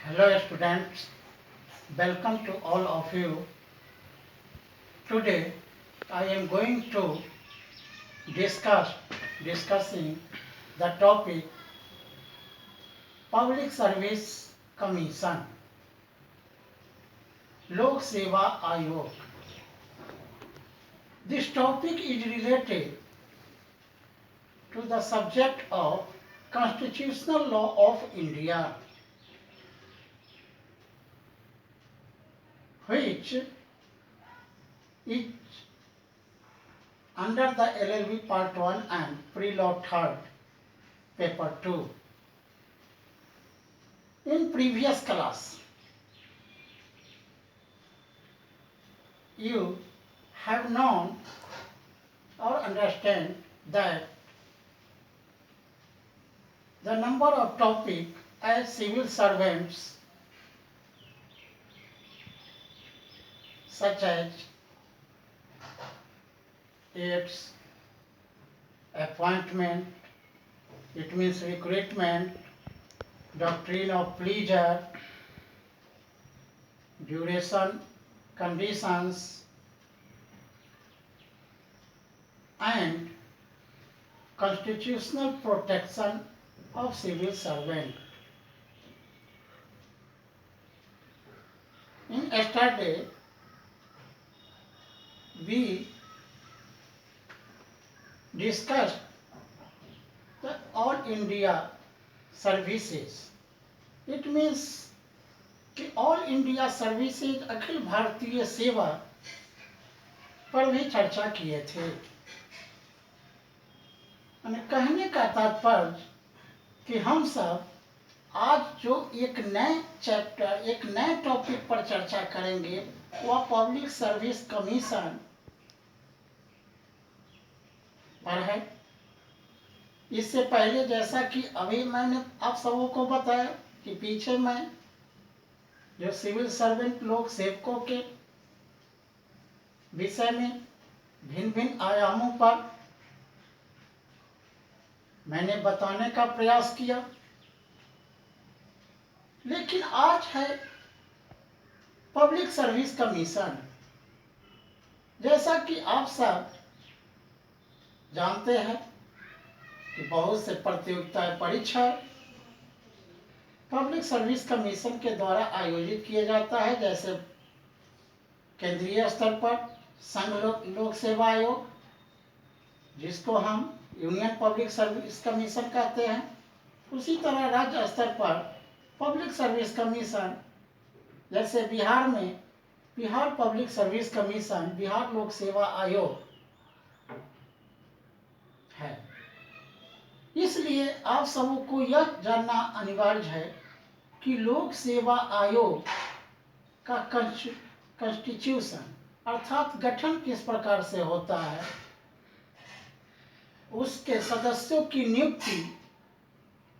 Hello students, welcome to all of you. Today I am going to discussing the topic Public Service Commission Lok Seva Ayog. This topic is related to the subject of Constitutional Law of India, which is under the LLB Part 1 and Pre-Law 3rd, Paper 2. In previous class, you have known or understand that the number of topics as civil servants such as its appointment, it means recruitment, doctrine of pleasure, duration, conditions, and constitutional protection of civil servant. In yesterday, we discussed the All India services. It means कि all India services Akhil Bharatiya सेवा पर भी चर्चा किए थे। कहने का तात्पर्य कि हम सब आज जो एक नए चैप्टर, एक नए टॉपिक पर चर्चा करेंगे वह पब्लिक सर्विस कमीशन पर है। इससे पहले जैसा कि अभी मैंने आप सबों को बताया कि पीछे मैं जो सिविल सर्वेंट लोक सेवकों के विषय में भिन्न भिन्न आयामों पर मैंने बताने का प्रयास किया, लेकिन आज है पब्लिक सर्विस कमीशन। जैसा कि आप सब जानते हैं कि बहुत से प्रतियोगिताएं परीक्षा पब्लिक सर्विस कमीशन के द्वारा आयोजित किया जाता है, जैसे केंद्रीय स्तर पर संघ लोक सेवा आयोग, जिसको हम यूनियन पब्लिक सर्विस कमीशन कहते हैं। उसी तरह राज्य स्तर पर पब्लिक सर्विस कमीशन, जैसे बिहार में Bihar public service commission, Bihar लोक सेवा आयोग है। इसलिए आप सबों को यह जानना अनिवार्य है कि लोक सेवा आयोग का कॉन्स्टिट्यूशन अर्थात गठन किस प्रकार से होता है, उसके सदस्यों की नियुक्ति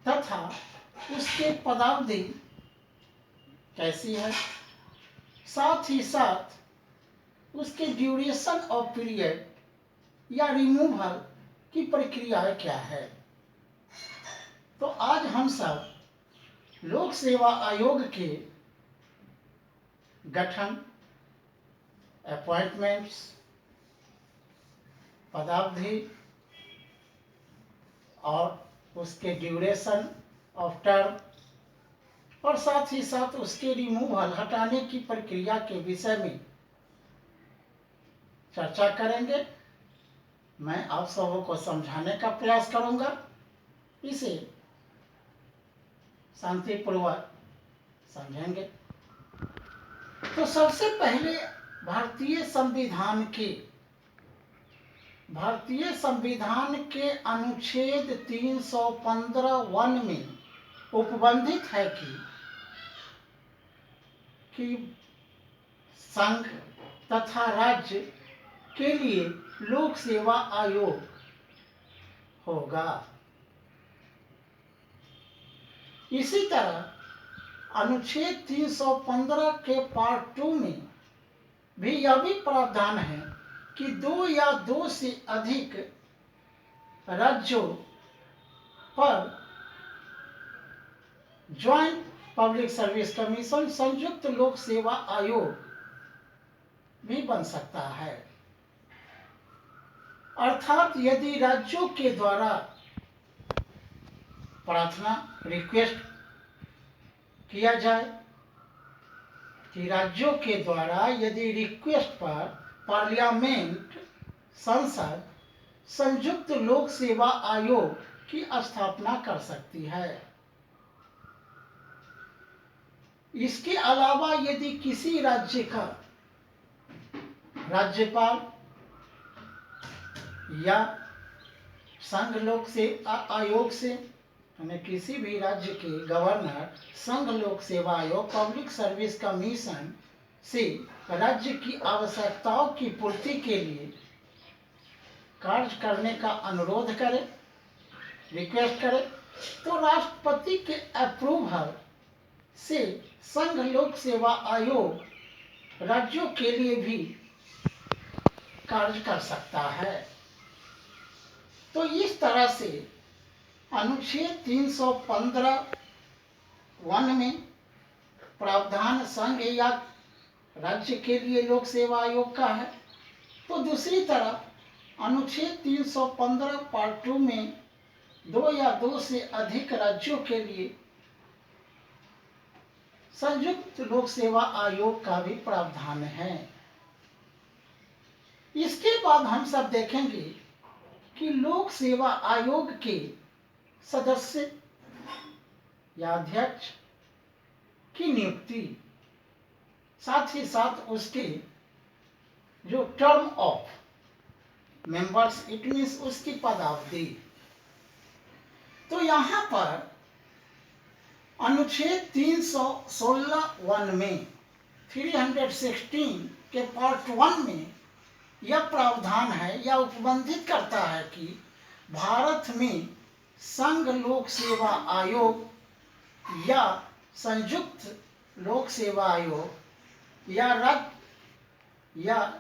तथा उसके पदावधि कैसी है, साथ ही साथ उसके ड्यूरेशन ऑफ पीरियड या रिमूवल की प्रक्रिया क्या है। तो आज हम सब लोक सेवा आयोग के गठन, अपॉइंटमेंट्स, पदावधि और उसके ड्यूरेशन ऑफ टर्म और साथ ही साथ उसके रिमूवल, हटाने की प्रक्रिया के विषय में चर्चा करेंगे। मैं आप सबों को समझाने का प्रयास करूंगा, इसे शांतिपूर्वक समझेंगे। तो सबसे पहले भारतीय संविधान के अनुच्छेद 315(1) में उपबंधित है कि संघ तथा राज्य के लिए लोक सेवा आयोग होगा। इसी तरह अनुच्छेद 315 के पार्ट 2 में भी यह भी प्रावधान है कि 2 या 2 से अधिक राज्यों पर ज्वाइंट पब्लिक सर्विस कमीशन संयुक्त लोक सेवा आयोग भी बन सकता है। अर्थात यदि राज्यों के द्वारा प्रार्थना रिक्वेस्ट किया जाए कि राज्यों के द्वारा यदि रिक्वेस्ट पर पार्लियामेंट संसद संयुक्त लोक सेवा आयोग की स्थापना कर सकती है। इसके अलावा यदि किसी राज्य का राज्यपाल या संघ लोक सेवा आयोग से यानी किसी भी राज्य के गवर्नर संघ लोक सेवा आयोग पब्लिक सर्विस कमीशन से राज्य की आवश्यकताओं की पूर्ति के लिए कार्य करने का अनुरोध करे, रिक्वेस्ट करे, तो राष्ट्रपति के अप्रूवल से संघ लोक सेवा आयोग राज्यों के लिए भी कार्य कर सकता है। तो इस तरह से अनुच्छेद 315(1) में प्रावधान संघ या राज्य के लिए लोक सेवा आयोग का है, तो दूसरी तरफ अनुच्छेद 315 पार्ट 2 में 2 या 2 से अधिक राज्यों के लिए संयुक्त लोक सेवा आयोग का भी प्रावधान है। इसके बाद हम सब देखेंगे कि लोक सेवा आयोग के सदस्य या अध्यक्ष की नियुक्ति, साथ ही साथ उसके जो term of members it means उसकी पदावधि। तो यहाँ पर अनुच्छेद 316(1) में 316 के पार्ट 1 में यह प्रावधान है या उपबंधित करता है कि भारत में संघ लोक सेवा आयोग या संयुक्त लोक सेवा आयोग या राज्य या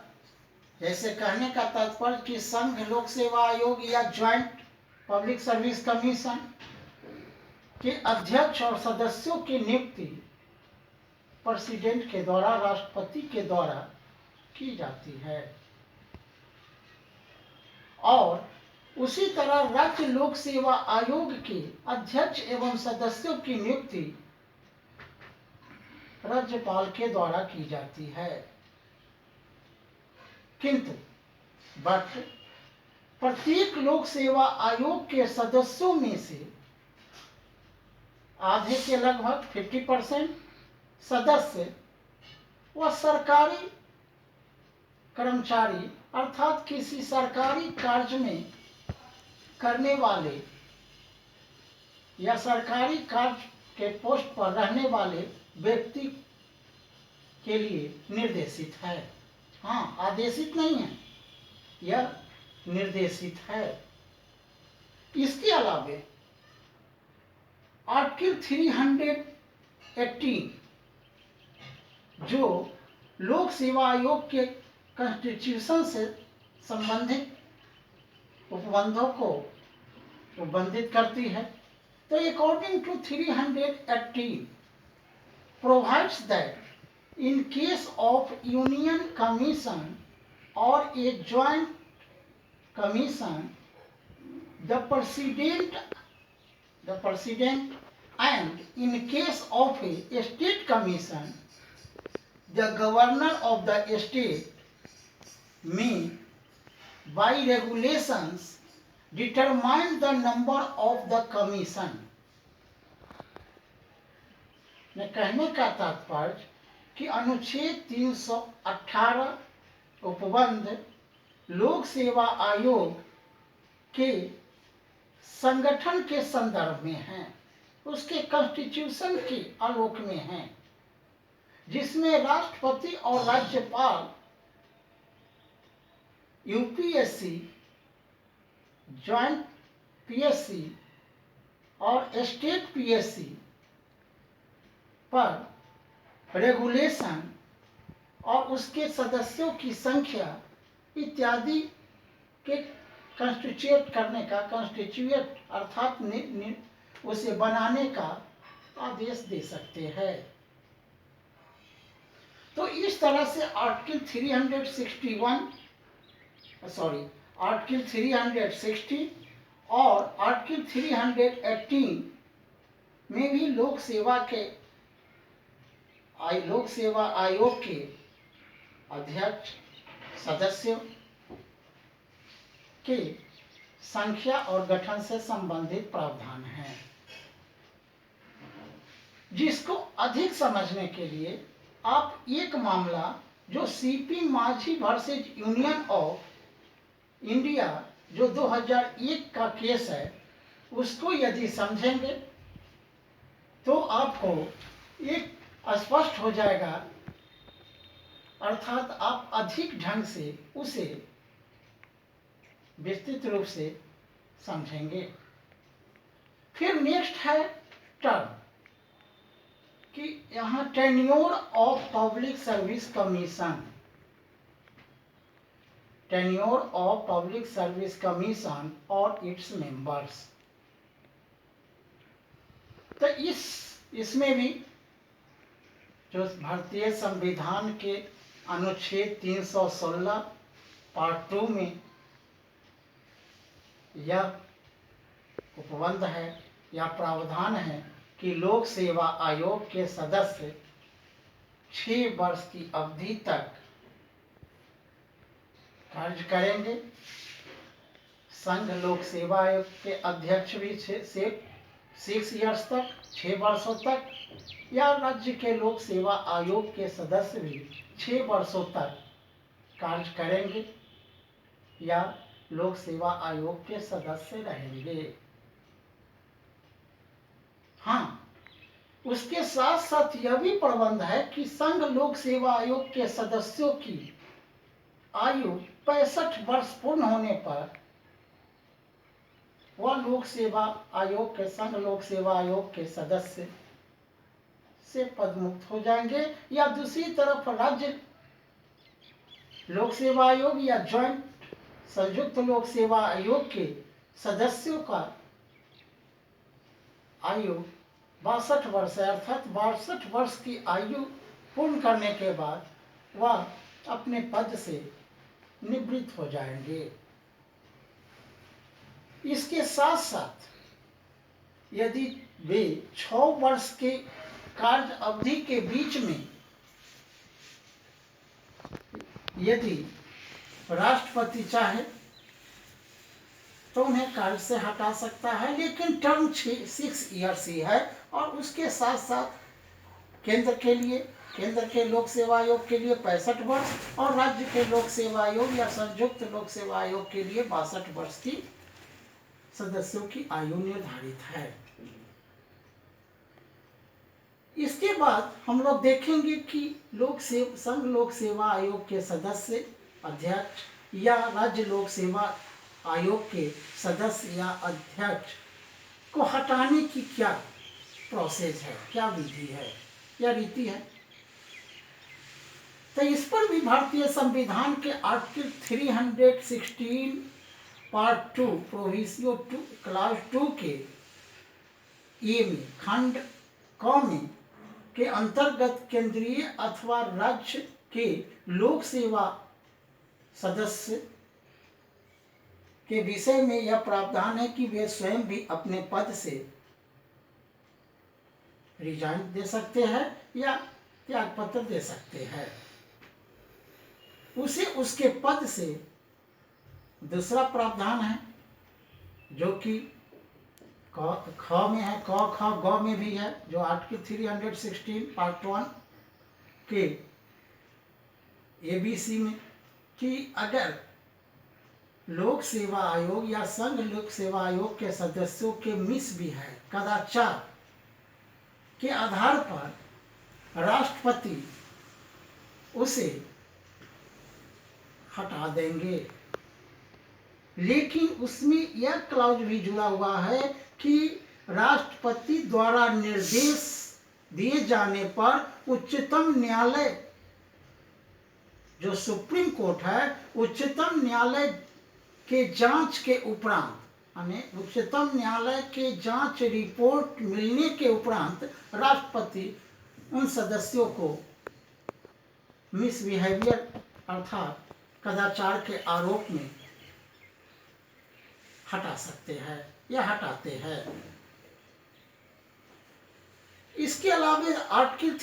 जैसे कहने का तात्पर्य कि संघ लोक सेवा आयोग या ज्वाइंट पब्लिक सर्विस कमीशन के अध्यक्ष और सदस्यों की नियुक्ति प्रेसिडेंट के द्वारा, राष्ट्रपति के द्वारा की जाती है। और उसी तरह राज्य लोक सेवा आयोग के अध्यक्ष एवं सदस्यों की नियुक्ति राज्यपाल के द्वारा की जाती है। किंतु प्रत्येक लोक सेवा आयोग के सदस्यों में से आधे के लगभग 50% सदस्य व सरकारी कर्मचारी अर्थात किसी सरकारी कार्य में करने वाले या सरकारी कार्य के पोस्ट पर रहने वाले व्यक्ति के लिए निर्देशित है। हाँ, आदेशित नहीं है, यह निर्देशित है। इसके अलावा आर्टिकल 318 जो लोक सेवा आयोग के कॉन्स्टिट्यूशन से संबंधित उपबंधों को उपबंधित करती है। तो according to 318 provides that in case of union commission or a joint commission, the president and in case of a state commission, the governor of the state may by regulations determine the number of the commission। मैं कहने का तात्पर्य कि अनुच्छेद 318 उपबंध लोक सेवा आयोग के संगठन के संदर्भ में है, उसके कॉन्स्टिट्यूशन के आलोक में है, जिसमें राष्ट्रपति और राज्यपाल यूपीएससी, ज्वाइंट पीएससी और स्टेट पीएससी पर रेगुलेशन और उसके सदस्यों की संख्या इत्यादि के कॉन्स्टिट्यूट करने का, कॉन्स्टिट्यूट अर्थात उसे बनाने का आदेश दे सकते हैं। तो इस तरह से आर्टिकल 360 और आर्टिकल 318 में भी लोक सेवा आयोग के अध्यक्ष सदस्यों के संख्या और गठन से संबंधित प्रावधान हैं, जिसको अधिक समझने के लिए आप एक मामला जो सीपी माझी वर्सेज यूनियन ऑफ इंडिया जो 2001 का केस है उसको यदि समझेंगे तो आपको एक स्पष्ट हो जाएगा, अर्थात आप अधिक ढंग से उसे विस्तृत रूप से समझेंगे। फिर नेक्स्ट है टर्म, कि यहाँ tenure of public service commission, tenure of public service commission और इट्स मेंबर्स। तो इसमें भी जो भारतीय संविधान के अनुच्छेद 316 पार्ट 2 में यह उपबंध है या प्रावधान है कि लोक सेवा आयोग के सदस्य 6 वर्ष की अवधि तक कार्य करेंगे। संघ लोक सेवा आयोग के अध्यक्ष भी 6 इयर्स तक, 6 वर्षों तक, या राज्य के लोक सेवा आयोग के सदस्य भी 6 वर्षों तक कार्य करेंगे या लोक सेवा आयोग के सदस्य रहेंगे। हाँ, उसके साथ साथ यह भी प्रबंध है कि संघ लोक सेवा आयोग के सदस्यों की आयु 65 वर्ष पूर्ण होने पर वह लोक सेवा आयोग के संघ लोक सेवा आयोग के सदस्य से पदमुक्त हो जाएंगे, या दूसरी तरफ राज्य लोक सेवा आयोग या ज्वाइंट संयुक्त लोक सेवा आयोग के सदस्यों का आयु 62 वर्ष है, अर्थात 62 वर्ष की आयु पूर्ण करने के बाद वह अपने पद से निवृत्त हो जाएंगे। इसके साथ साथ यदि वे 6 वर्ष के कार्य अवधि के बीच में यदि राष्ट्रपति चाहे तो उन्हें कार्य से हटा सकता है, लेकिन टर्म 6 इयर्स ही है। और उसके साथ साथ केंद्र के लोक सेवा आयोग के लिए 65 वर्ष और राज्य के लोक सेवा आयोग या संयुक्त लोक सेवा आयोग के लिए 62 वर्ष की सदस्यों की आयु निर्धारित है। इसके बाद हम लोग देखेंगे कि संघ लोक सेवा आयोग के सदस्य अध्यक्ष या राज्य लोक सेवा आयोग के सदस्य या अध्यक्ष को हटाने की क्या प्रोसेस है, क्या विधि है या रीति है। तो इस पर भी भारतीय संविधान के आर्टिकल 316 पार्ट 2 प्रोविजियो 2 क्लास 2 के ए में खंड क में के अंतर्गत केंद्रीय अथवा राज्य के लोक सेवा सदस्य के विषय में यह प्रावधान है कि वे स्वयं भी अपने पद से रिजाइन दे सकते हैं या त्याग पत्र दे सकते हैं। उसे उसके पद से दूसरा प्रावधान है जो कि ख में है, क ख ग में भी है, जो आर्टिकल 316 पार्ट 1 के ABC में, कि अगर लोक सेवा आयोग या संघ लोक सेवा आयोग के सदस्यों के मिस भी है कदाचार के आधार पर राष्ट्रपति उसे हटा देंगे, लेकिन उसमें यह क्लाउज भी जुड़ा हुआ है कि राष्ट्रपति द्वारा निर्देश दिए जाने पर उच्चतम न्यायालय जो सुप्रीम कोर्ट है, उच्चतम न्यायालय के जांच के उपरांत, हमें उच्चतम न्यायालय के जांच रिपोर्ट मिलने के उपरांत राष्ट्रपति उन सदस्यों को मिसबिहेवियर अर्थात कदाचार के आरोप में हटा सकते हैं या हटाते हैं। इसके अलावा आर्टिकल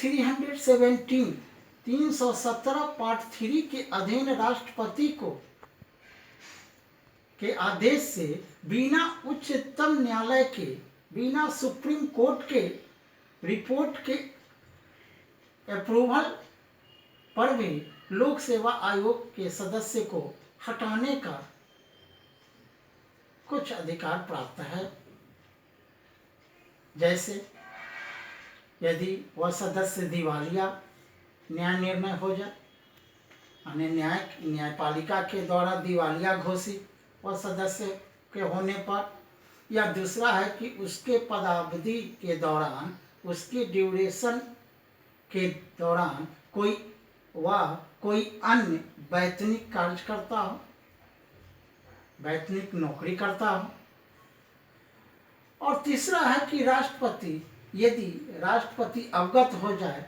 317 पार्ट 3 के अधीन राष्ट्रपति को के आदेश से बिना उच्चतम न्यायालय के, बिना सुप्रीम कोर्ट के रिपोर्ट के अप्रूवल पर भी लोक सेवा आयोग के सदस्य को हटाने का कुछ अधिकार प्राप्त है। जैसे यदि वह सदस्य दिवालिया न्याय निर्णय हो जाए, यानी न्यायपालिका के द्वारा दिवालिया घोषित वह सदस्य के होने पर, या दूसरा है कि उसके पदावधि के दौरान, उसकी ड्यूरेशन के दौरान कोई अन्य वैतनिक कार्य करता हो, वैतनिक नौकरी करता हो। और तीसरा है कि यदि राष्ट्रपति अवगत हो जाए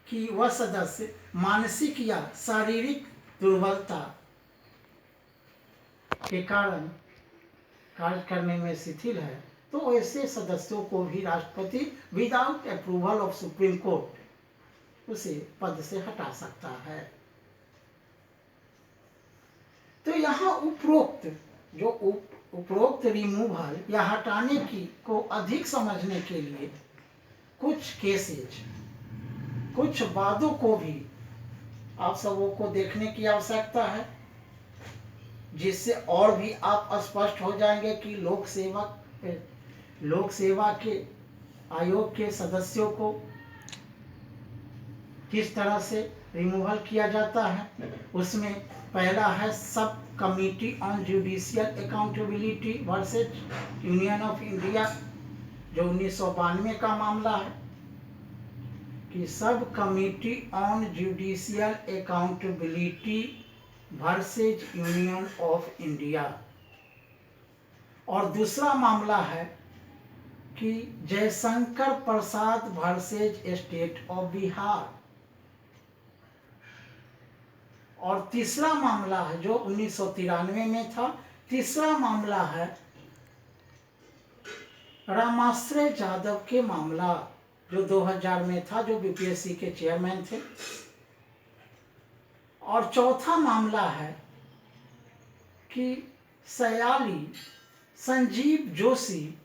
कि वह सदस्य मानसिक या शारीरिक दुर्बलता के कारण कार्य करने में शिथिल है, तो ऐसे सदस्यों को भी राष्ट्रपति without approval of supreme court उसे पद से हटा सकता है। तो यहाँ उपरोक्त रिमूवल या हटाने की को अधिक समझने के लिए कुछ केसेज, कुछ वादों को भी आप सबों को देखने की आवश्यकता है, जिससे और भी आप स्पष्ट हो जाएंगे कि लोक सेवा के आयोग के सदस्यों को किस तरह से रिमूवल किया जाता है। उसमें पहला है सब committee on judicial accountability versus union of India, जो 1992 का मामला है कि सब committee on judicial accountability versus union of India. और दूसरा मामला है कि Jaishankar Prasad versus state of Bihar. और तीसरा मामला है जो 1993 में था, तीसरा मामला है रामाश्रय यादव के मामला जो 2000 में था, जो बीपीएससी के चेयरमैन थे। और चौथा मामला है कि सयाली संजीव जोशी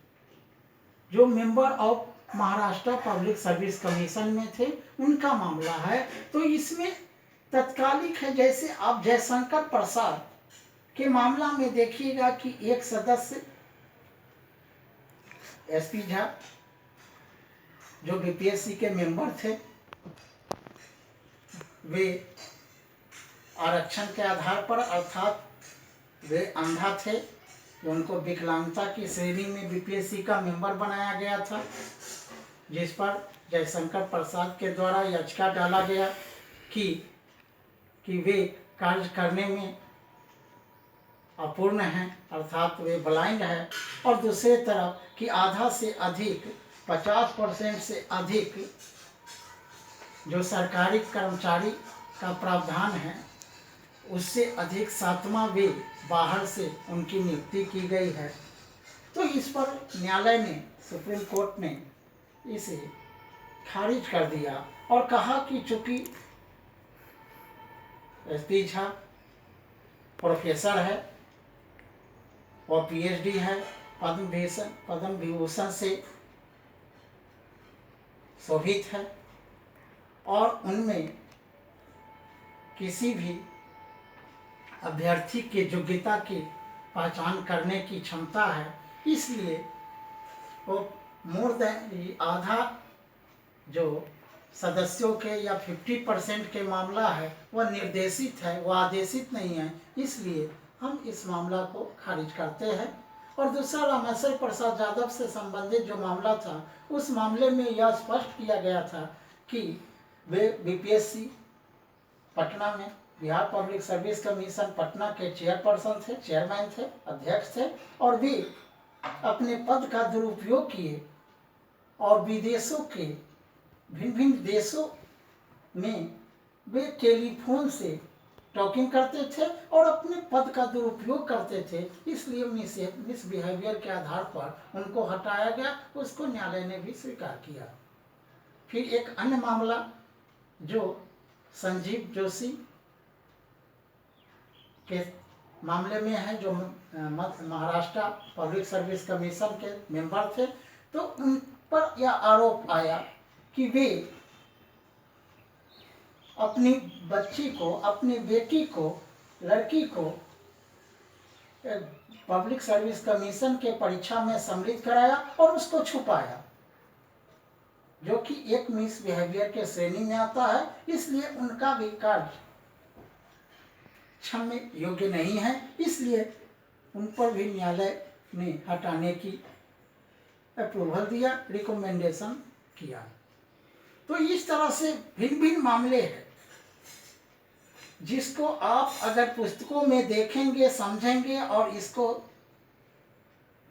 जो member of Maharashtra public service commission में थे, उनका मामला है। तो इसमें तत्कालिक है, जैसे आप जयशंकर प्रसाद के मामला में देखिएगा कि एक सदस्य एसपी झा जो बीपीएससी के मेंबर थे, वे आरक्षण के आधार पर, अर्थात वे अंधा थे, उनको विकलांगता की श्रेणी में बीपीएससी का मेंबर बनाया गया था, जिस पर जयशंकर प्रसाद के द्वारा याचिका डाला गया कि वे कार्य करने में अपूर्ण हैं, अर्थात वे ब्लाइंड है। और दूसरे तरफ कि आधा से अधिक 50% से अधिक जो सरकारी कर्मचारी का प्रावधान है, उससे अधिक 7वां वे बाहर से उनकी नियुक्ति की गई है। तो इस पर न्यायालय ने, सुप्रीम कोर्ट ने इसे खारिज कर दिया और कहा कि चूंकि एसपी झा प्रोफेसर है और पीएचडी है, पद्म विभूषण से शोभित है और उनमें किसी भी अभ्यर्थी के योग्यता की पहचान करने की क्षमता है, इसलिए वो मोर देन आधा जो सदस्यों के या 50% के मामला है वह निर्देशित है, वह आदेशित नहीं है, इसलिए हम इस मामला को खारिज करते हैं। और दूसरा रामेश्वर प्रसाद यादव से संबंधित जो मामला था, उस मामले में यह स्पष्ट किया गया था कि वे बीपीएससी पटना में, Bihar public service commission Patna के चेयरपर्सन थे, चेयरमैन थे, अध्यक्ष थे, और भी अपने पद का दुरुपयोग किए और विदेशों के भिन्न भिन्न देशों में वे टेलीफोन से टॉकिंग करते थे और अपने पद का दुरुपयोग करते थे, इसलिए मिसबिहेवियर के आधार पर उनको हटाया गया। उसको न्यायालय ने भी स्वीकार किया। फिर एक अन्य मामला जो संजीव जोशी के मामले में है, जो महाराष्ट्र पब्लिक सर्विस कमीशन के मेंबर थे, तो उन पर यह आरोप आया कि वे अपनी बच्ची को, अपनी बेटी को, लड़की को पब्लिक सर्विस कमीशन के परीक्षा में सम्मिलित कराया और उसको छुपाया, जो कि एक मिसबिहेवियर के श्रेणी में आता है। इसलिए उनका भी कार्य क्षम्य योग्य नहीं है, इसलिए उन पर भी न्यायालय ने हटाने की अप्रूवल दिया, रिकमेंडेशन किया। तो इस तरह से भिन्न भिन्न मामले हैं जिसको आप अगर पुस्तकों में देखेंगे, समझेंगे और इसको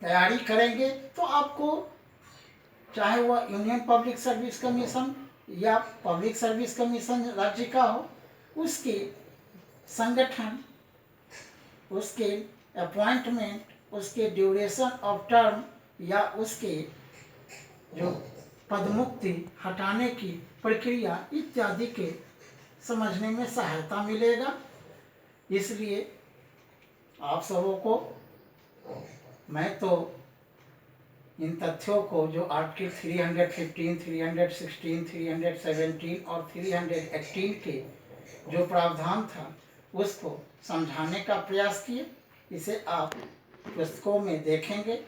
तैयारी करेंगे तो आपको, चाहे वह यूनियन पब्लिक सर्विस कमीशन या पब्लिक सर्विस कमीशन राज्य का हो, उसके संगठन, उसके अपॉइंटमेंट, उसके ड्यूरेशन ऑफ टर्म या उसके जो पदमुक्ति हटाने की प्रक्रिया इत्यादि के समझने में सहायता मिलेगा। इसलिए आप सबों को मैं तो इन तथ्यों को, जो आर्टिकल 315, 316, 317 और 318 के जो प्रावधान था, उसको समझाने का प्रयास किए। इसे आप पुस्तकों में देखेंगे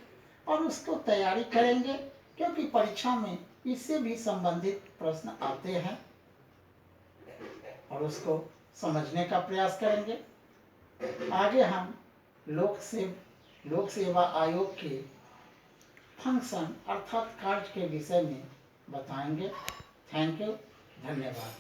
और उसको तैयारी करेंगे, क्योंकि परीक्षा में इससे भी संबंधित प्रश्न आते हैं, और उसको समझने का प्रयास करेंगे। आगे हम लोक सेवा आयोग के फंक्शन अर्थात कार्य के विषय में बताएंगे। थैंक यू, धन्यवाद।